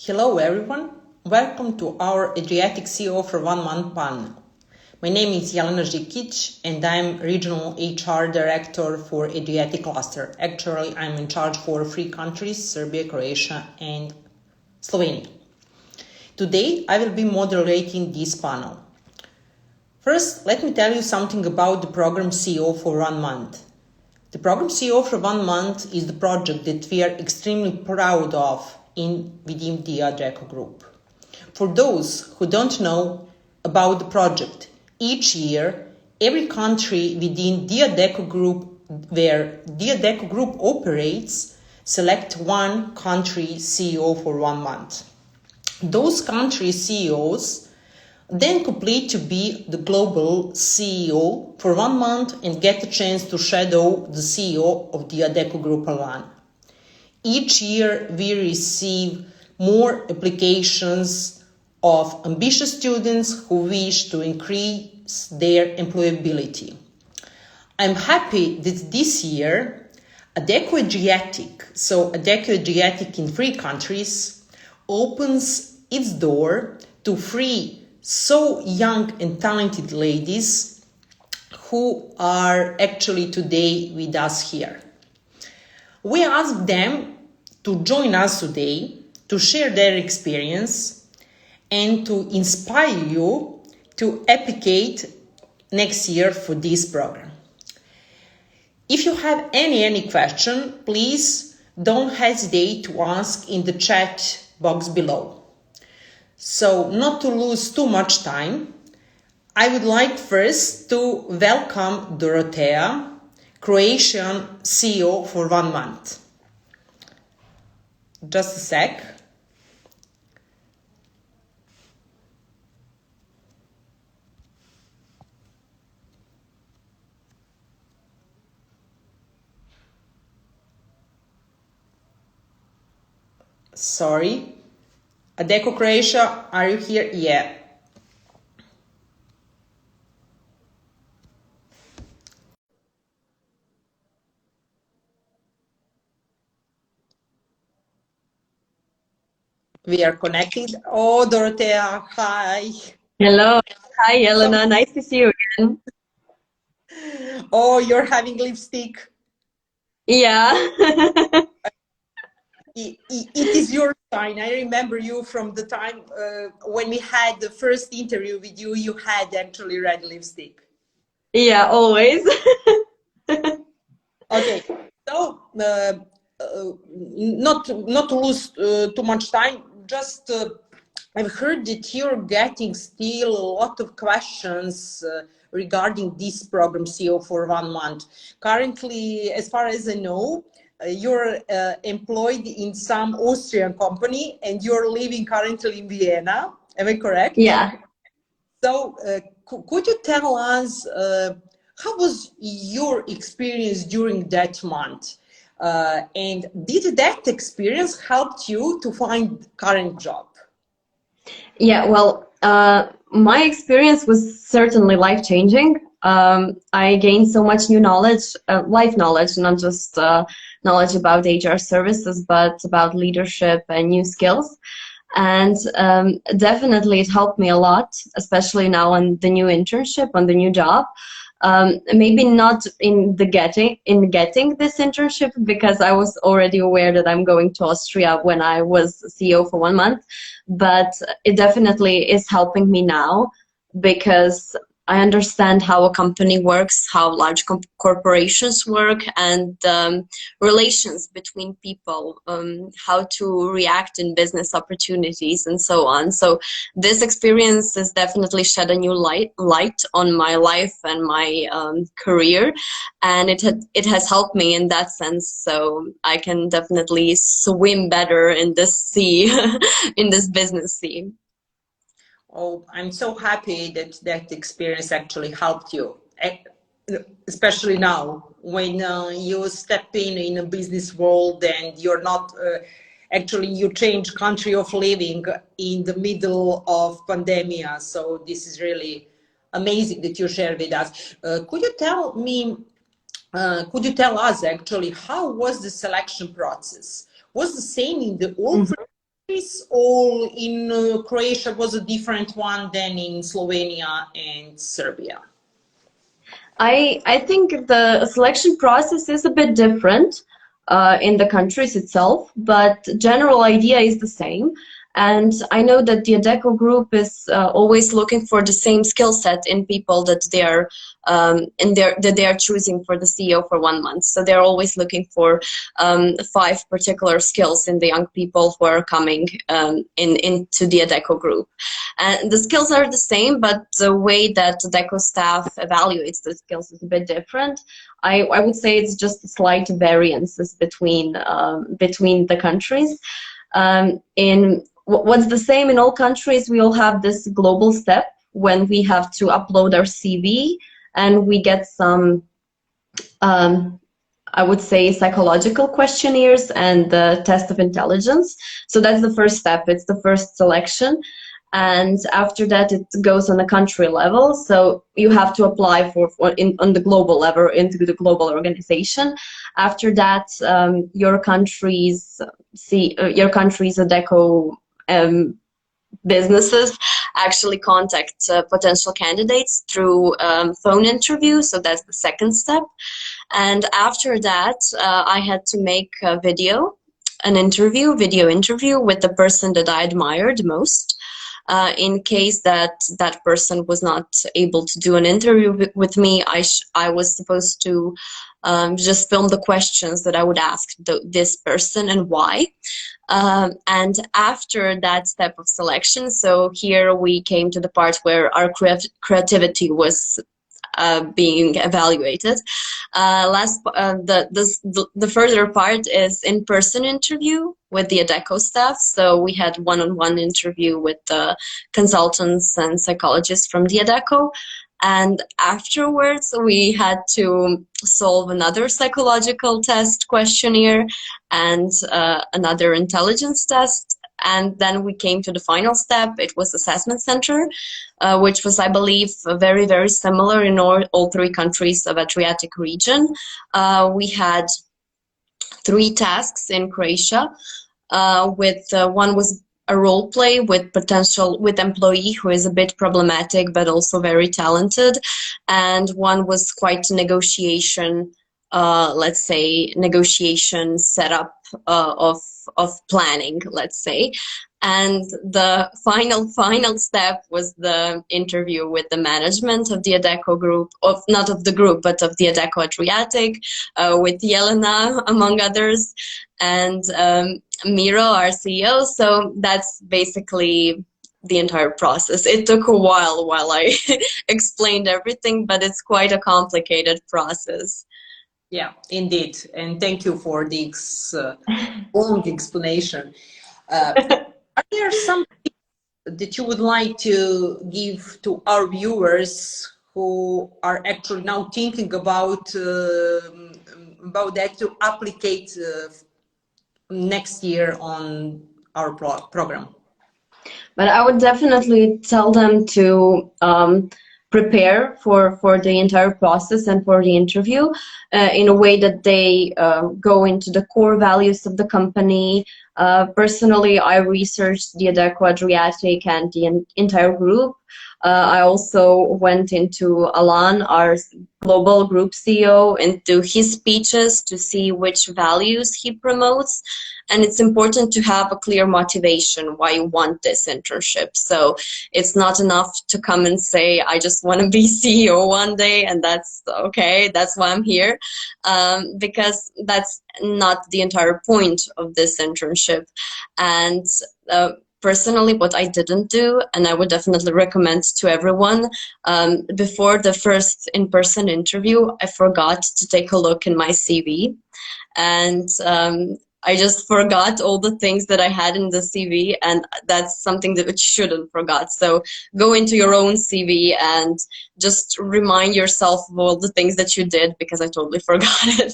Hello everyone, welcome to our Adriatic CEO for 1 month panel. My name is Jelena Žikic and I'm Regional HR Director for Adriatic Cluster. Actually, I'm in charge for 3 countries, Serbia, Croatia and Slovenia. Today, I will be moderating this panel. First, let me tell you something about the program CEO for 1 month. The program CEO for 1 month is the project that we are extremely proud of within the Adreco Group. For those who don't know about the project, each year, every country within the Adreco Group where the Adreco Group operates select one country CEO for 1 month. Those country CEOs then complete to be the global CEO for 1 month and get a chance to shadow the CEO of the Adreco Group alone. Each year we receive more applications of ambitious students who wish to increase their employability. I'm happy that this year Adreco Adriatic, so Adreco Adriatic in 3 countries, opens its door to 3 so young and talented ladies who are actually today with us here. We ask them to join us today to share their experience and to inspire you to applicate next year for this program. If you have any question, please don't hesitate to ask in the chat box below. So, not to lose too much time, I would like first to welcome Dorothea, Croatian CEO for 1 month. Just a sec. Sorry. Adreco Croatia, are you here? Yeah. We are connected. Oh, Dorothea, hi. Hello. Hi, Jelena. Nice to see you again. Oh, you're having lipstick. Yeah. It is your sign. I remember you from the time when we had the first interview with you, you had actually red lipstick. Yeah, always. Okay, so not to lose too much time, just I've heard that you're getting still a lot of questions regarding this program CEO for 1 month. Currently, as far as I know, you're employed in some Austrian company and you're living currently in Vienna. Am I correct? Yeah. So could you tell us how was your experience during that month? And did that experience help you to find current job? Yeah, well, my experience was certainly life-changing. I gained so much new knowledge, life knowledge, not just knowledge about HR services, but about leadership and new skills. And definitely it helped me a lot, especially now on the new internship, on the new job. Maybe not in getting this internship, because I was already aware that I'm going to Austria when I was CEO for 1 month, but it definitely is helping me now because I understand how a company works, how large corporations work, and relations between people, how to react in business opportunities and so on. So this experience has definitely shed a new light on my life and my career, and it has helped me in that sense. So I can definitely swim better in this sea, in this business sea. Oh, I'm so happy that that experience actually helped you, especially now when you step in a business world and you're not actually you change country of living in the middle of pandemia. So this is really amazing that you share with us. Could you tell me? Could you tell us actually how was the selection process? Was the same in the all Is all in Croatia was a different one than in Slovenia and Serbia? I think the selection process is a bit different in the countries itself, but general idea is the same. And I know that the Adecco group is always looking for the same skill set in people that they are that they are choosing for the CEO for 1 month. So they're always looking for 5 particular skills in the young people who are coming into the Adecco group. And the skills are the same, but the way that Adecco staff evaluates the skills is a bit different. I would say it's just slight variances between between the countries. In what's the same in all countries, we all have this global step when we have to upload our CV and we get some, I would say, psychological questionnaires and the test of intelligence. So that's the first step. It's the first selection. And after that, it goes on a country level. So you have to apply on the global level into the global organization. After that, your country's Adecco businesses actually contact potential candidates through phone interview. So that's the second step. And after that, I had to make a video interview with the person that I admired most. In case that person was not able to do an interview with me, I was supposed to just film the questions that I would ask this person and why. And after that step of selection, so here we came to the part where our creativity was being evaluated. The further part is in-person interview with the Adecco staff. So we had one-on-one interview with the consultants and psychologists from the Adecco. And afterwards, we had to solve another psychological test questionnaire and another intelligence test. And then we came to the final step. It was assessment center, which was, I believe, very, very similar in all 3 countries of Adriatic region. We had 3 tasks in Croatia. One was a role play with employee who is a bit problematic but also very talented, and one was quite negotiation, let's say negotiation setup of planning, let's say. And the final step was the interview with the management of the Adecco group, not of the group, but of the Adecco Adriatic, with Jelena, among others, and Miro, our CEO. So that's basically the entire process. It took a while I explained everything, but it's quite a complicated process. Yeah, indeed. And thank you for this long explanation. Are there some tips that you would like to give to our viewers who are actually now thinking about that to applicate next year on our program? But I would definitely tell them to prepare for the entire process and for the interview in a way that they go into the core values of the company. Personally, I researched the Adecco Adriatic and the entire group. I also went into Alan, our global group CEO, into his speeches to see which values he promotes. And it's important to have a clear motivation why you want this internship. So it's not enough to come and say, I just want to be CEO one day and that's okay, that's why I'm here. Because that's not the entire point of this internship. And personally, what I didn't do, and I would definitely recommend to everyone, before the first in-person interview, I forgot to take a look in my CV. And I just forgot all the things that I had in the CV, and that's something that you shouldn't forget. So go into your own CV and just remind yourself of all the things that you did, because I totally forgot it.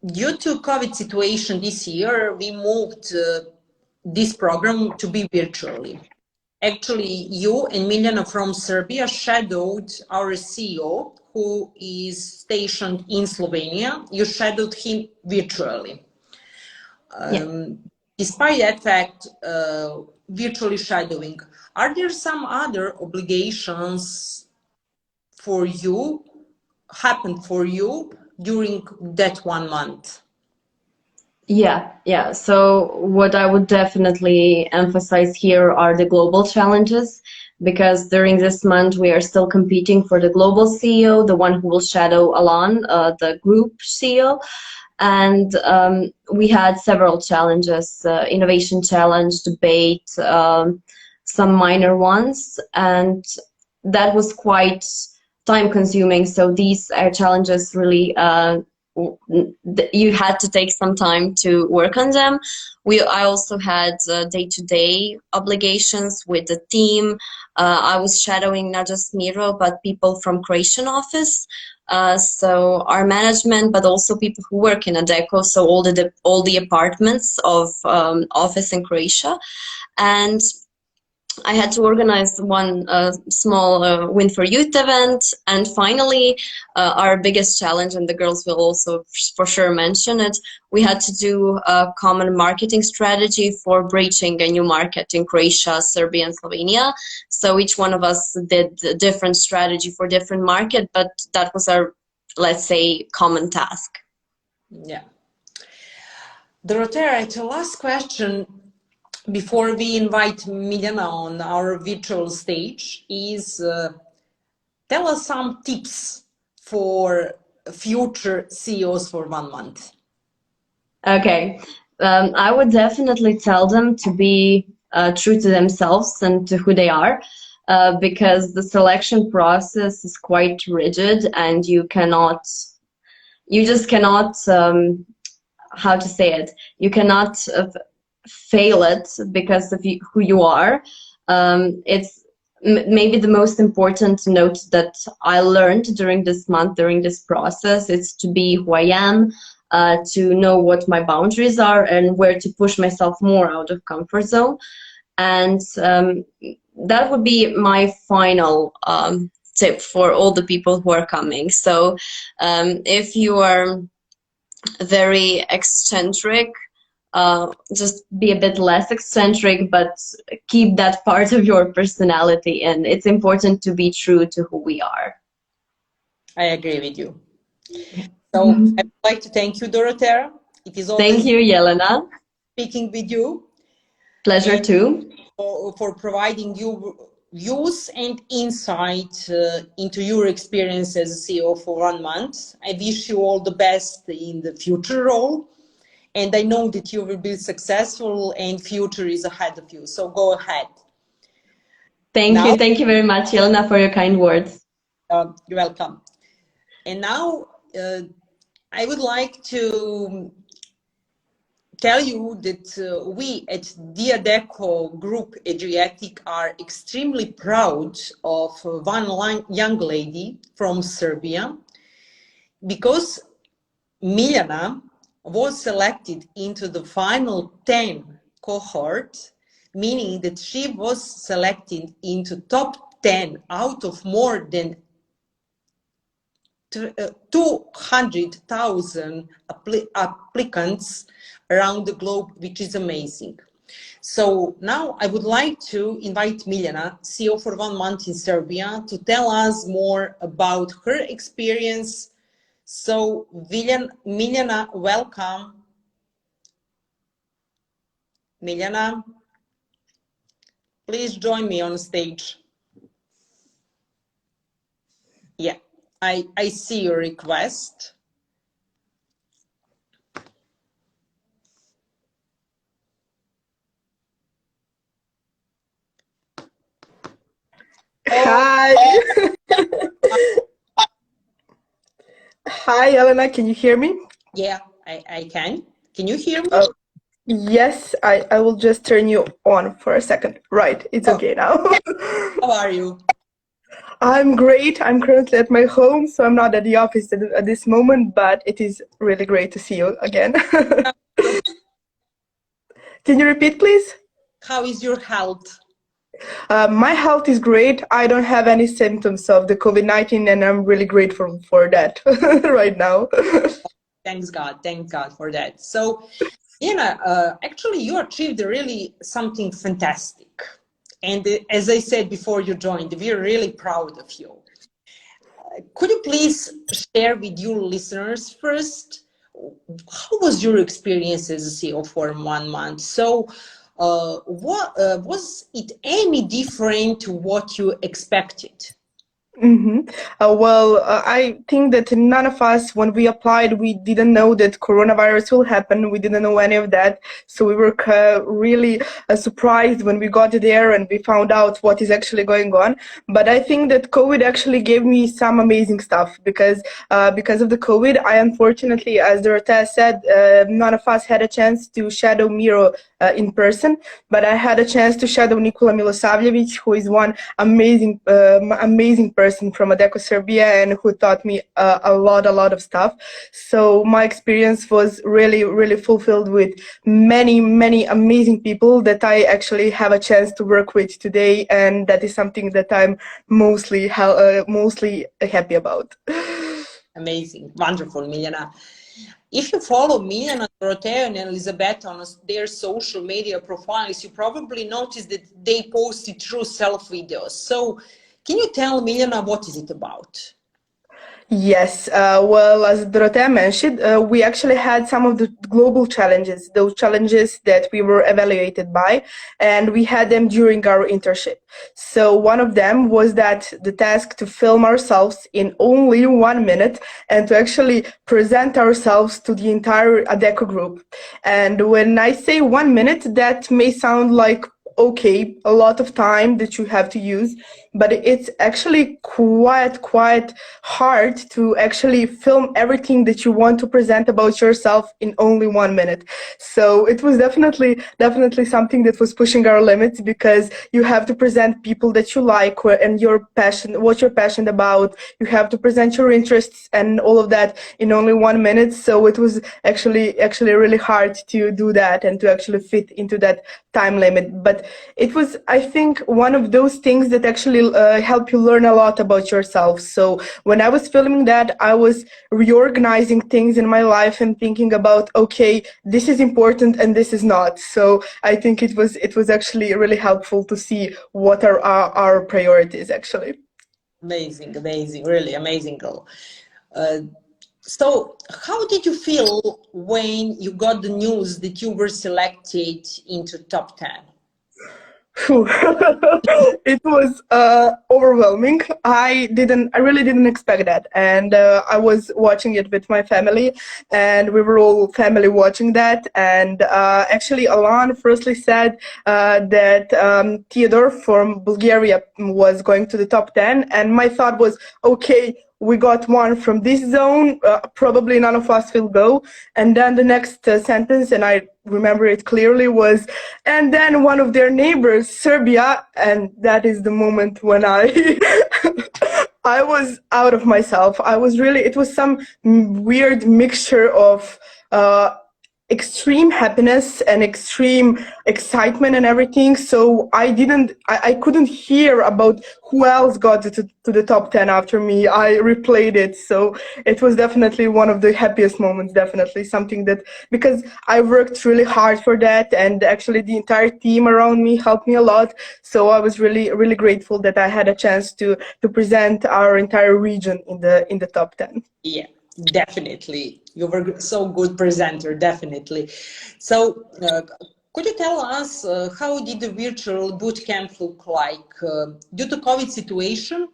Due to COVID situation this year, we moved this program to be virtually. Actually, you and Miljana from Serbia shadowed our CEO, who is stationed in Slovenia. You shadowed him virtually. Despite that fact, virtually shadowing, are there some other obligations for you, happened for you during that 1 month? Yeah. So what I would definitely emphasize here are the global challenges, because during this month we are still competing for the global CEO, the one who will shadow Alan, the group CEO. And we had several challenges, innovation challenge, debate, some minor ones, and that was quite time consuming. So these challenges really you had to take some time to work on them. I also had day-to-day obligations with the team. I was shadowing not just Miro, but people from Croatian office. So our management, but also people who work in Adecco, so all the apartments of office in Croatia. And I had to organize one small Win for Youth event. And finally, our biggest challenge, and the girls will also for sure mention it, we had to do a common marketing strategy for breaching a new market in Croatia, Serbia, and Slovenia. So each one of us did a different strategy for different market, but that was our, let's say, common task. Yeah. Dorothea, the last question before we invite Miljana on our virtual stage is tell us some tips for future CEOs for 1 month. Okay. I would definitely tell them to be true to themselves and to who they are, because the selection process is quite rigid and you just cannot, how to say it, you cannot fail it because of who you are. It's maybe the most important note that I learned during this month, during this process, is to be who I am, to know what my boundaries are and where to push myself more out of comfort zone. And that would be my final tip for all the people who are coming. So if you are very eccentric, just be a bit less eccentric, but keep that part of your personality, and it's important to be true to who we are. I agree with you. So I would like to thank you, Dorothea. It is always thank you, Jelena. Speaking with you. Pleasure too. For providing you views and insight into your experience as a CEO for 1 month. I wish you all the best in the future role. And I know that you will be successful and future is ahead of you. So go ahead. Thank you. Thank you very much, Jelena, for your kind words. You're welcome. And now I would like to tell you that we at the Adecco Group Adriatic are extremely proud of one young lady from Serbia, because Miljana was selected into the final 10 cohort, meaning that she was selected into top 10 out of more than 200,000 applicants around the globe, which is amazing. So now I would like to invite Miljana, CEO for 1 month in Serbia, to tell us more about her experience. So Miljana, welcome. Miljana, please join me on stage. Yeah, I see your request. Hi. Hi, Elena. Can you hear me? Yeah, I can. Can you hear me? Yes, I will just turn you on for a second. Right, it's okay now. How are you? I'm great. I'm currently at my home, so I'm not at the office at this moment, but it is really great to see you again. Can you repeat, please? How is your health? My health is great. I don't have any symptoms of the COVID-19, and I'm really grateful for that right now. Thank God for that. So Actually, you achieved really something fantastic. And as I said before you joined, we're really proud of you. Could you please share with your listeners first, how was your experience as a CEO for 1 month? So, what was it any different to what you expected? Mm-hmm. I think that none of us, when we applied, we didn't know that coronavirus will happen. We didn't know any of that. So we were really surprised when we got there and we found out what is actually going on. But I think that COVID actually gave me some amazing stuff because of the COVID, I unfortunately, as Dorothea said, none of us had a chance to shadow Miro in person. But I had a chance to shadow Nikola Milosavljevic, who is one amazing person from Adecco Serbia and who taught me a lot of stuff. So my experience was really fulfilled with many amazing people that I actually have a chance to work with today, and that is something that I'm mostly happy about. Amazing, wonderful, Miljana. If you follow Miljana, Dorothea, and Elizabeth on their social media profiles, you probably noticed that they posted true self videos. So, can you tell Miljana what is it about? Yes, as Dorothea mentioned, we actually had some of the global challenges, those challenges that we were evaluated by, and we had them during our internship. So one of them was that the task to film ourselves in only 1 minute and to actually present ourselves to the entire Adecco group. And when I say 1 minute, that may sound like okay, a lot of time that you have to use, but it's actually quite hard to actually film everything that you want to present about yourself in only 1 minute. So it was definitely something that was pushing our limits, because you have to present people that you like and your passion, what you're passionate about. You have to present your interests and all of that in only 1 minute. So it was actually really hard to do that and to actually fit into that time limit. But it was, I think, one of those things that actually help you learn a lot about yourself. So when I was filming that, I was reorganizing things in my life and thinking about, okay, this is important and this is not. So I think it was actually really helpful to see what are our priorities actually. Amazing, really amazing. So, how did you feel when you got the news that you were selected into top 10? It was overwhelming. I really didn't expect that, and I was watching it with my family, and we were all family watching that. And actually, Alan firstly said that Theodore from Bulgaria was going to the top 10, and my thought was, okay, we got one from this zone, probably none of us will go. And then the next sentence, and I remember it clearly, was, and then one of their neighbors, Serbia, and that is the moment when I I was out of myself. It was some weird mixture of extreme happiness and extreme excitement and everything. So I couldn't hear about who else got to the top 10 after me. I replayed it. So it was definitely one of the happiest moments, definitely something that, because I worked really hard for that, and actually the entire team around me helped me a lot. So I was really grateful that I had a chance to present our entire region in the top 10. Yeah. Definitely. You were so good presenter, definitely. So, could you tell us how did the virtual boot camp look like? Due to COVID situation,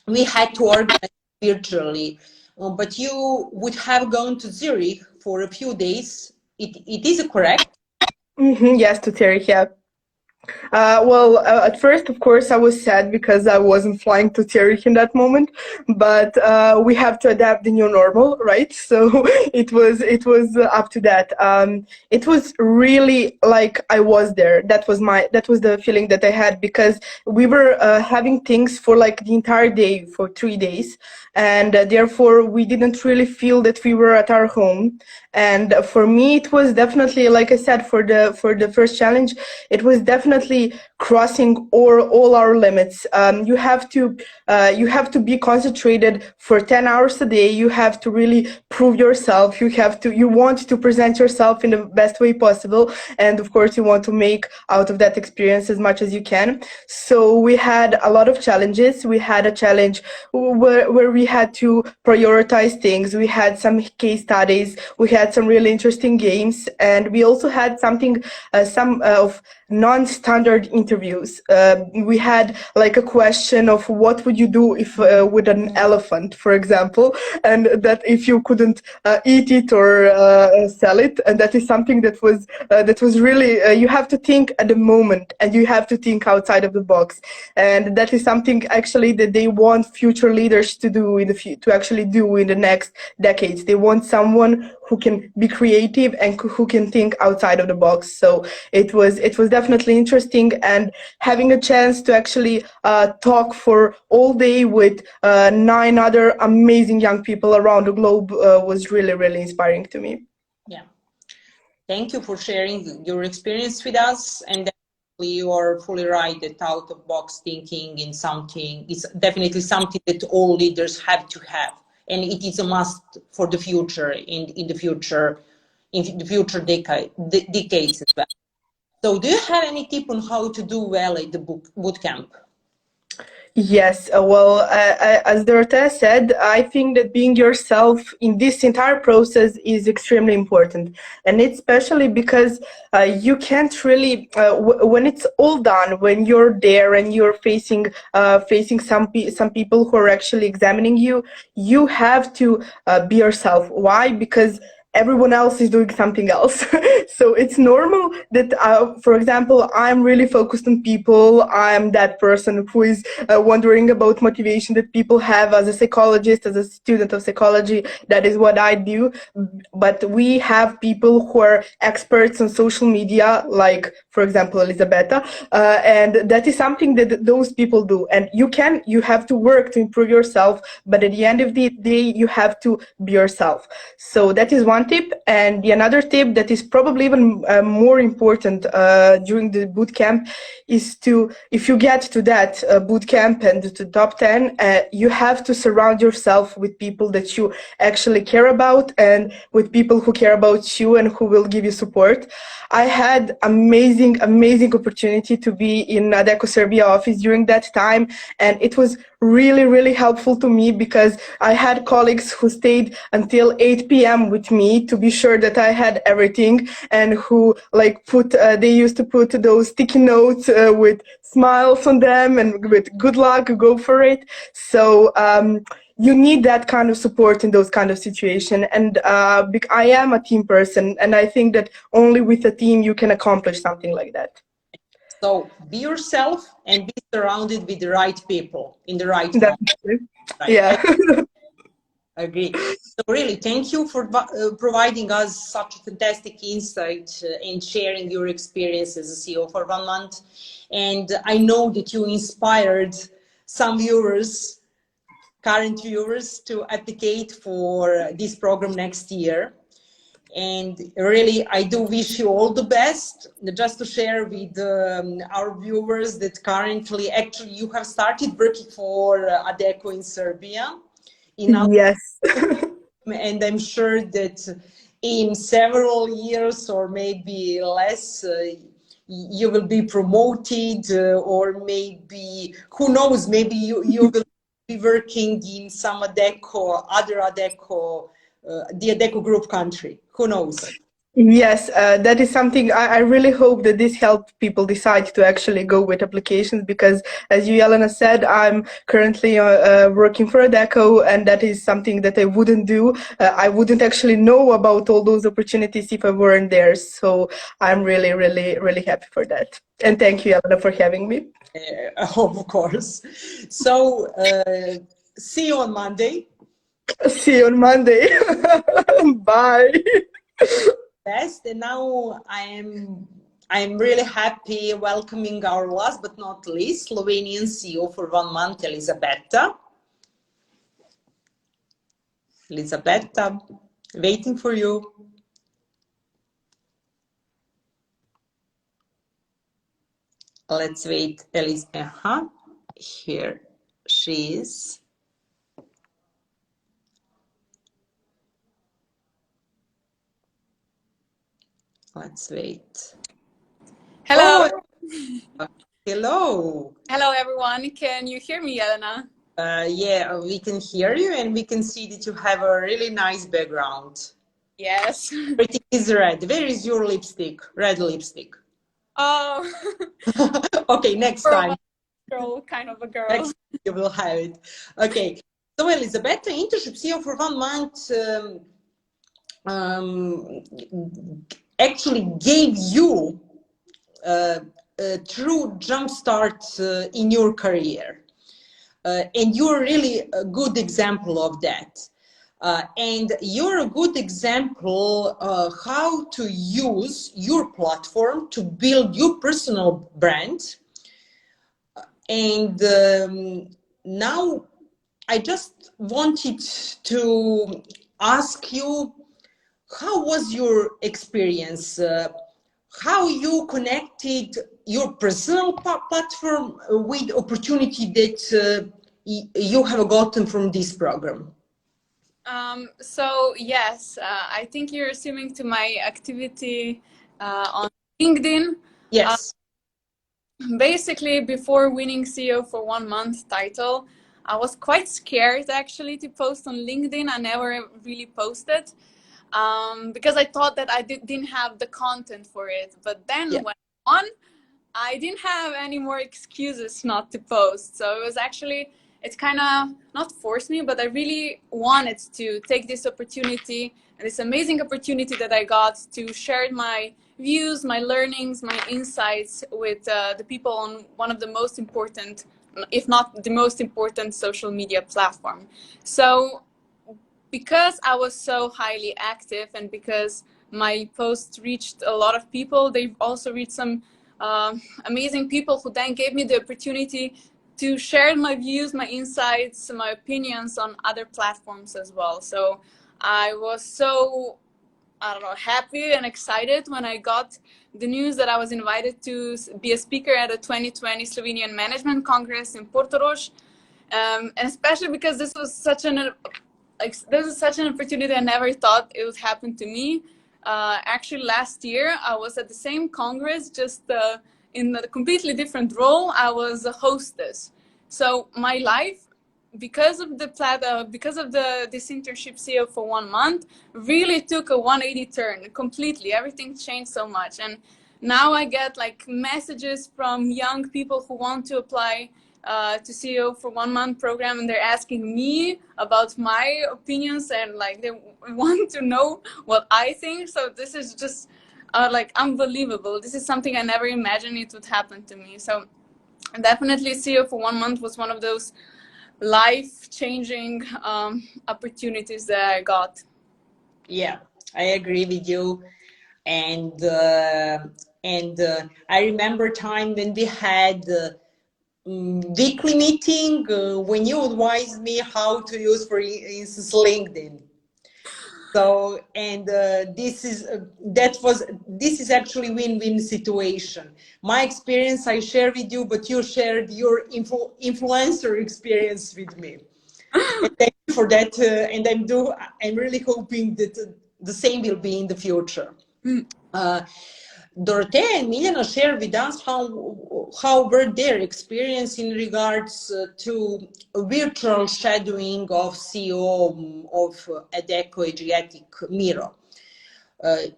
we had to organize virtually, but you would have gone to Zurich for a few days. It is correct? Mm-hmm, yes, to Zurich, yeah. At first, of course, I was sad because I wasn't flying to Zurich in that moment, but we have to adapt the new normal, right? So it was up to that. It was really like I was there. That was the feeling that I had, because we were having things for like the entire day, for 3 days, and therefore we didn't really feel that we were at our home. And for me, it was definitely, like I said, for the first challenge, it was definitely definitely crossing all our limits. You have to be concentrated for 10 hours a day. You have to really prove yourself. You want to present yourself in the best way possible. And of course, you want to make out of that experience as much as you can. So we had a lot of challenges. We had a challenge where we had to prioritize things. We had some case studies. We had some really interesting games. And we also had some of non-standard interviews. We had like a question of what would you do if with an elephant, for example, and that if you couldn't eat it or sell it, and that is something that was really you have to think at the moment, and you have to think outside of the box, and that is something actually that they want future leaders to do to actually do in the next decades. They want someone who can be creative and who can think outside of the box. So it was definitely interesting, and having a chance to actually talk for all day with 9 other amazing young people around the globe was really inspiring to me. Yeah, thank you for sharing your experience with us. And you are fully right that out of box thinking in something is definitely something that all leaders have to have, and it is a must for the future in the future decades as well. So do you have any tip on how to do well at the boot camp? Yes, well, as Dorothea said, I think that being yourself in this entire process is extremely important, and it's especially because you can't really, when it's all done, when you're there and you're facing some people who are actually examining you, you have to be yourself. Why? Because everyone else is doing something else. So it's normal that, for example, I'm really focused on people. I'm that person who is wondering about motivation that people have as a psychologist, as a student of psychology. That is what I do. But we have people who are experts on social media, like, for example, Elisabetta, and that is something that those people do. And you have to work to improve yourself, but at the end of the day, you have to be yourself. So that is one tip. And the another tip that is probably even more important during the boot camp is if you get to that boot camp and to top 10, you have to surround yourself with people that you actually care about, and with people who care about you and who will give you support. I had amazing opportunity to be in Adecco Serbia office during that time, and it was really helpful to me because I had colleagues who stayed until 8 p.m. with me to be sure that I had everything, and who they used to put those sticky notes with smiles on them and with good luck, go for it. So you need that kind of support in those kind of situations. And I am a team person, and I think that only with a team you can accomplish something like that. So be yourself and be surrounded with the right people in the right moment. Right? Yeah. I agree. So really, thank you for providing us such a fantastic insight and sharing your experience as a CEO for 1 month. And I know that you inspired some viewers, current viewers, to apply for this program next year. And really, I do wish you all the best. Just to share with our viewers that currently, actually, you have started working for Adecco in Serbia. Yes. And I'm sure that in several years or maybe less, you will be promoted, or maybe, who knows, maybe you will be working in some Adecco, other Adecco, the Adecco group country. Who knows? Yes, that is something I really hope that this helped people decide to actually go with applications, because as you, Jelena, said, I'm currently working for Adecco, and that is something that I wouldn't do. I wouldn't actually know about all those opportunities if I weren't there. So I'm really happy for that. And thank you, Jelena, for having me. Of course. So see you on Monday. See you on Monday. Bye. Best. And now I'm really happy welcoming our last but not least Slovenian CEO for 1 month, Elisabetta. Elisabetta, waiting for you. Let's wait, Elise. Here she is. Let's wait. Hello. Oh, hello. Hello, everyone. Can you hear me, Elena? Yeah, we can hear you and we can see that you have a really nice background. Yes. Everything is red. Where is your lipstick? Red lipstick. Oh, Okay, next time. girl, kind of a girl. Next time you will have it. Okay. So, Elizabeth, the internship CEO for 1 month actually gave you a true jumpstart in your career. And you're really a good example of that. And you're a good example how to use your platform to build your personal brand. And now I just wanted to ask you, how was your experience? How you connected your personal platform with opportunity that you have gotten from this program? So yes, I think you're assuming to my activity on LinkedIn. Yes. Basically, before winning CEO for 1 month title, I was quite scared actually to post on LinkedIn. I never really posted because I thought that I didn't have the content for it. But then when I won, I didn't have any more excuses not to post. So it was actually, it's kind of not forced me, but I really wanted to take this opportunity and this amazing opportunity that I got to share my views, my learnings, my insights with the people on one of the most important, if not the most important social media platform. So because I was so highly active and because my posts reached a lot of people, they've also reached some amazing people who then gave me the opportunity to share my views, my insights, my opinions on other platforms as well. So I was so, I don't know, happy and excited when I got the news that I was invited to be a speaker at the 2020 Slovenian Management Congress in Portorož. And especially because this was such an opportunity I never thought it would happen to me. Actually, last year I was at the same congress, just in a completely different role. I was a hostess. So my life, because of this internship CEO for 1 month, really took a 180 turn completely. Everything changed so much, and now I get like messages from young people who want to apply to CEO for 1 month program, and they're asking me about my opinions and like they want to know what I think. So this is just like unbelievable. This is something I never imagined it would happen to me. So definitely CEO for 1 month was one of those life-changing opportunities that I got. Yeah, I agree with you. And I remember time when we had weekly meeting when you advised me how to use, for instance, LinkedIn. So, and this is actually win-win situation. My experience I share with you, but you shared your influencer experience with me. And thank you for that. And I'm really hoping that the same will be in the future. Dorothea and Milena share with us how were their experience in regards to virtual shadowing of CEO of Adecco Adriatic Miro.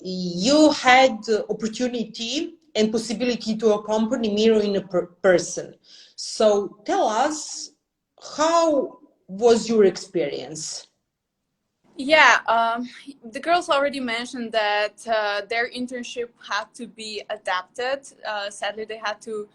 You had opportunity and possibility to accompany Miro in a person. So tell us, how was your experience? Yeah, the girls already mentioned that their internship had to be adapted. Sadly, they had to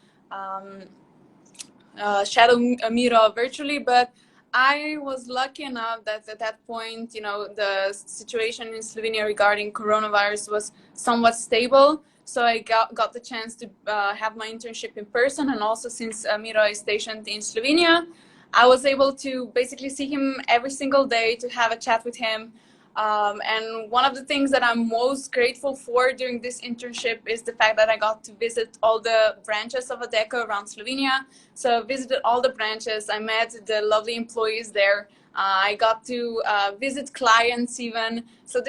shadow Miro virtually, but I was lucky enough that at that point, you know, the situation in Slovenia regarding coronavirus was somewhat stable. So I got the chance to have my internship in person. And also since Miro is stationed in Slovenia, I was able to basically see him every single day, to have a chat with him, And one of the things that I'm most grateful for during this internship is the fact that I got to visit all the branches of Adecco around Slovenia. So I visited all the branches. I met the lovely employees there. I got to visit clients even. So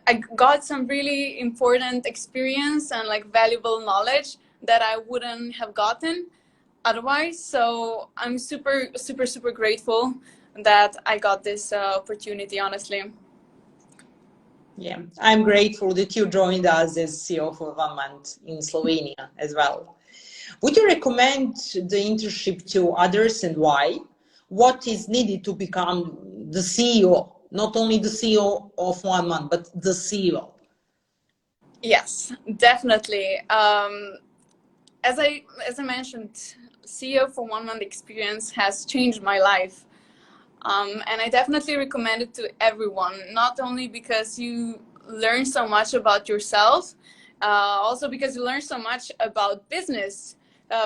I got some really important experience and like valuable knowledge that I wouldn't have gotten otherwise. So I'm super, super, super grateful that I got this opportunity, honestly. Yeah, I'm grateful that you joined us as CEO for 1 month in Slovenia as well. Would you recommend the internship to others and why? What is needed to become the CEO? Not only the CEO of 1 month, but the CEO. Yes, definitely. As I mentioned, CEO for 1 month experience has changed my life. And I definitely recommend it to everyone, not only because you learn so much about yourself, also because you learn so much about business.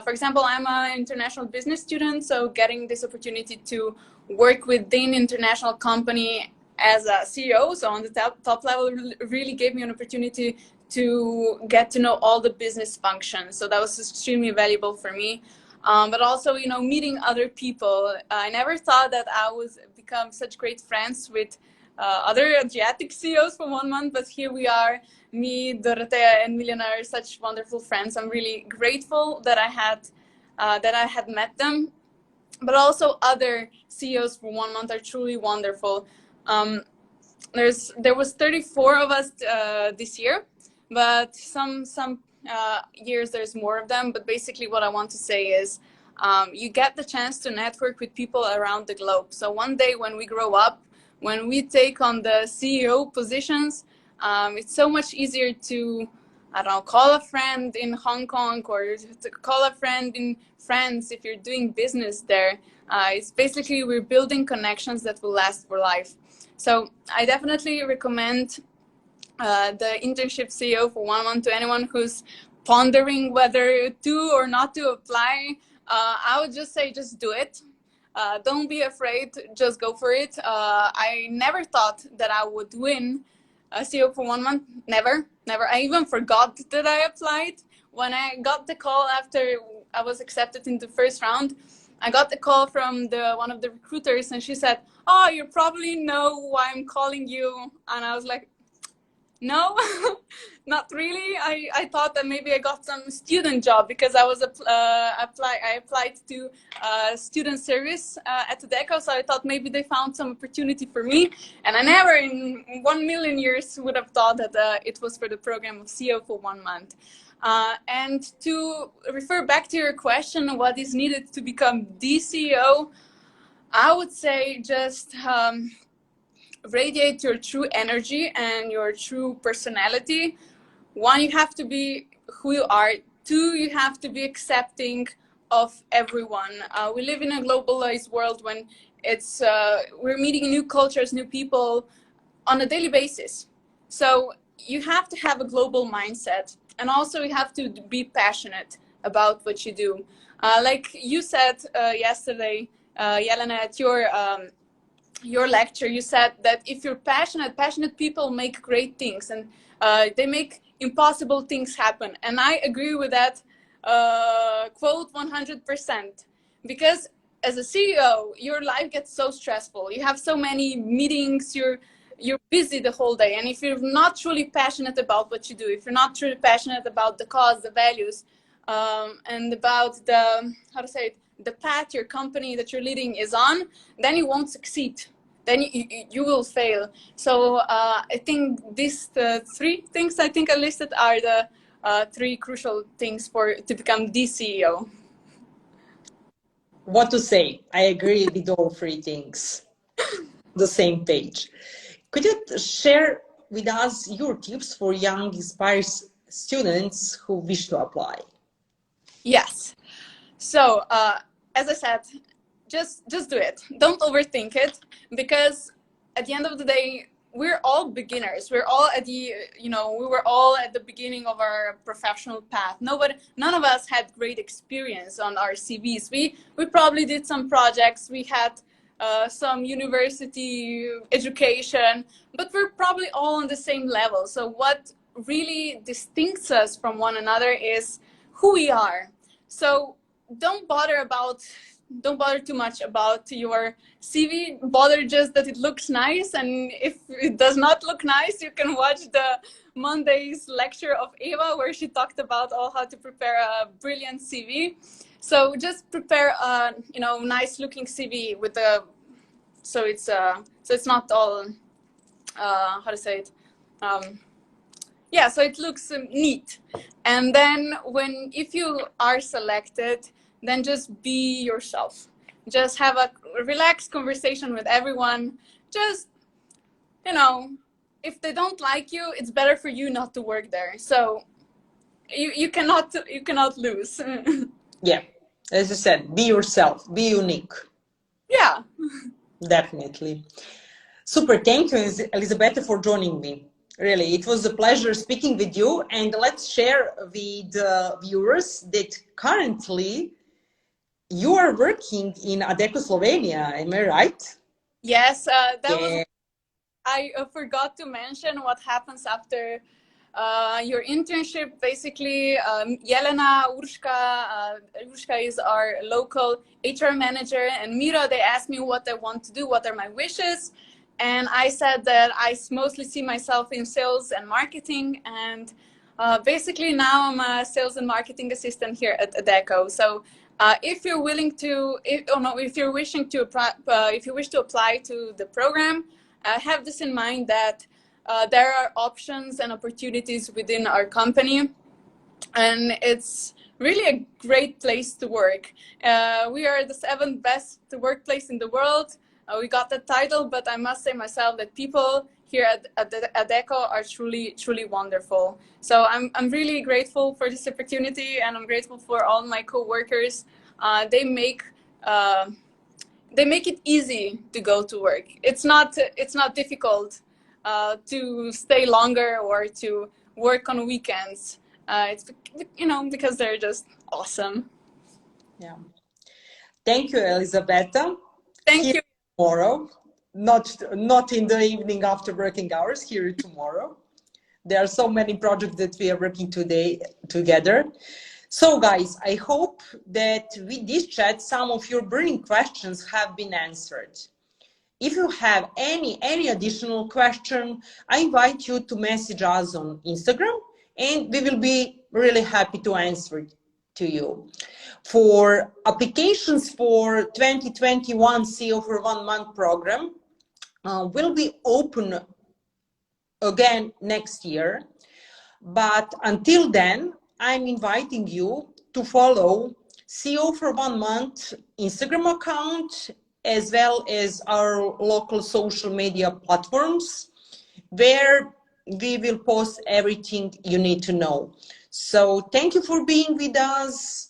For example, I'm an international business student, so getting this opportunity to work within international company as a CEO, so on the top level, really gave me an opportunity to get to know all the business functions. So that was extremely valuable for me. But also, meeting other people. I never thought that I would become such great friends with other Adriatic CEOs for 1 month, but here we are. Me, Dorothea, and Milena are such wonderful friends. I'm really grateful that I had met them. But also other CEOs for 1 month are truly wonderful. There was 34 of us this year, but some years there's more of them. But basically what I want to say is you get the chance to network with people around the globe. So one day when we grow up, when we take on the CEO positions, it's so much easier to, I don't know, call a friend in Hong Kong or to call a friend in France if you're doing business there. It's basically we're building connections that will last for life. So I definitely recommend the internship CEO for 1 month to anyone who's pondering whether to or not to apply. I would just say, just do it. Don't be afraid, just go for it. I never thought that I would win a CEO for 1 month. Never. I even forgot that I applied. When I got the call after I was accepted in the first round, I got the call from one of the recruiters, and she said, "Oh, you probably know why I'm calling you." And I was like, "No, not really. I thought that maybe I got some student job because I was I applied to student service at Adecco, so I thought maybe they found some opportunity for me. And I never in 1,000,000 years would have thought that it was for the program of CEO for 1 month. And to refer back to your question, what is needed to become the CEO, I would say just radiate your true energy and your true personality. One, you have to be who you are. Two, you have to be accepting of everyone. We live in a globalized world when we're meeting new cultures, new people on a daily basis. So you have to have a global mindset, and also you have to be passionate about what you do. Like you said yesterday, Jelena, at your lecture, you said that if you're passionate people make great things, and they make impossible things happen. And I agree with that quote 100%, because as a CEO, your life gets so stressful. You have so many meetings, you're busy the whole day. And if you're not truly passionate about what you do, if you're not truly passionate about the cause, the values, and about the path your company that you're leading is on, then you won't succeed. Then you will fail. So I think these 3 things I think I listed are the 3 crucial things to become the CEO. What to say? I agree with all 3 things. The same page. Could you share with us your tips for young, inspired students who wish to apply? Yes. So as I said, just do it. Don't overthink it, because at the end of the day, we're all beginners. We're all we were all at the beginning of our professional path. None of us had great experience on our CVs. We probably did some projects. We had some university education, but we're probably all on the same level. So what really distincts us from one another is who we are. So don't bother too much about your CV. Bother just that it looks nice, and if it does not look nice, you can watch the Monday's lecture of Eva, where she talked about all how to prepare a brilliant CV. So just prepare a nice looking CV with a so it's not all how to say it. Yeah, so it looks neat. And then if you are selected, then just be yourself. Just have a relaxed conversation with everyone. Just, if they don't like you, it's better for you not to work there. So you cannot lose. Yeah, as I said, be yourself, be unique. Yeah. Definitely. Super. Thank you, Elisabetta, for joining me. Really, it was a pleasure speaking with you. And let's share with viewers that currently you are working in Adecco, Slovenia. Am I right? Yes, I forgot to mention what happens after your internship. Basically, Jelena, Urshka is our local HR manager, and Mira, they asked me what I want to do, what are my wishes. And I said that I mostly see myself in sales and marketing. And basically now I'm a sales and marketing assistant here at Adecco. So if you're willing to, if you're wishing to apply, if you wish to apply to the program, have this in mind that there are options and opportunities within our company, and it's really a great place to work. We are the 7th best workplace in the world. We got the title, but I must say myself that people here at Adecco are truly, truly wonderful. So I'm really grateful for this opportunity, and I'm grateful for all my co-workers. They make it easy to go to work. It's not difficult to stay longer or to work on weekends. It's because they're just awesome. Yeah. Thank you, Elisabetta. Thank you. Tomorrow, not in the evening after working hours. Here tomorrow. There are so many projects that we are working today together. So guys, I hope that with this chat, some of your burning questions have been answered. If you have any additional question, I invite you to message us on Instagram, and we will be really happy to answer to you. For applications for 2021 CEO for 1 month program will be open again next year. But until then, I'm inviting you to follow CEO for 1 month Instagram account, as well as our local social media platforms, where we will post everything you need to know. So thank you for being with us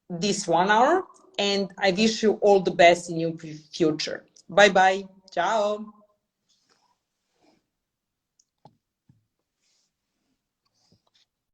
this 1 hour, and I wish you all the best in your future. Bye bye. Ciao.